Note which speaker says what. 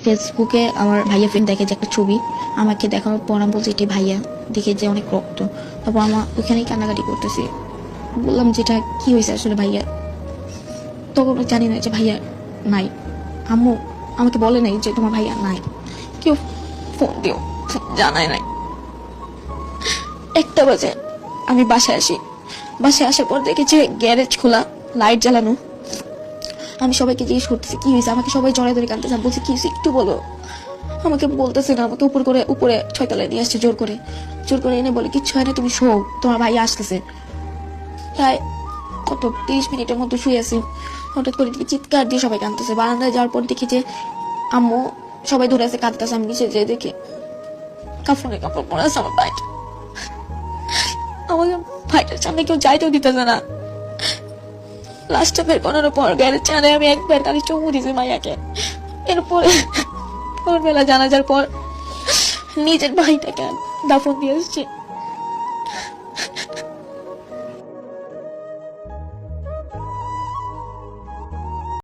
Speaker 1: ফেসবুকে আমার ভাইয়া ফ্রেন্ড দেখে যে একটা ছবি, আমাকে দেখানোর পর আমি বলছি এটি ভাইয়া, দেখে যে অনেক রক্ত। তারপর আমার ওখানেই কান্নাকাটি করতেছি, বললাম যেটা কি হয়েছে আসলে ভাইয়া। তখন জানি না যে ভাইয়া নাই। আম্মু আমাকে বলে নাই যে তোমার ভাইয়া নাই, কেউ ফোন দিও জানায় নাই। 1টা বাজে আমি বাসায় আসি। বাসায় আসার পর দেখেছি গ্যারেজ খোলা, লাইট জ্বালানো। আমি সবাইকে জিজ্ঞেস করতেছি কি হয়েছে, আমাকে সবাই জড়াই ধরে কাঁদতেছে। আমি বলছি কি হয়েছে একটু বলো, আমাকে বলতেছে না। আমাকে উপরে 6 তলায় নিয়ে আসছে জোর করে এনে বলে কিচ্ছু হয় না, তুমি শো, তোমার ভাই আসতেছে। প্রায় 30 মিনিটের মতো শুয়ে আছি, হঠাৎ করে দেখি চিৎকার দিয়ে সবাই কাঁদতেছে। বারান্দায় যাওয়ার পর দেখি যে আম্মু সবাই ধরে আছে কাঁদতেছে। আমি নিচে যেয়ে দেখি কাপড় পরে আছে আমার ভাইটা। আমাকে ভাইটার সামনে কেউ যাইতেও দিতেছে না। লাস্টটা বের করার পর গ্যারেজ চাঁদে আমি একবার খালি চুমু দিয়েছি মাইয়াকে। এরপরে ভোরবেলা জানাজার পর নিজের ভাইটাকে দাফন দিয়ে এসেছি।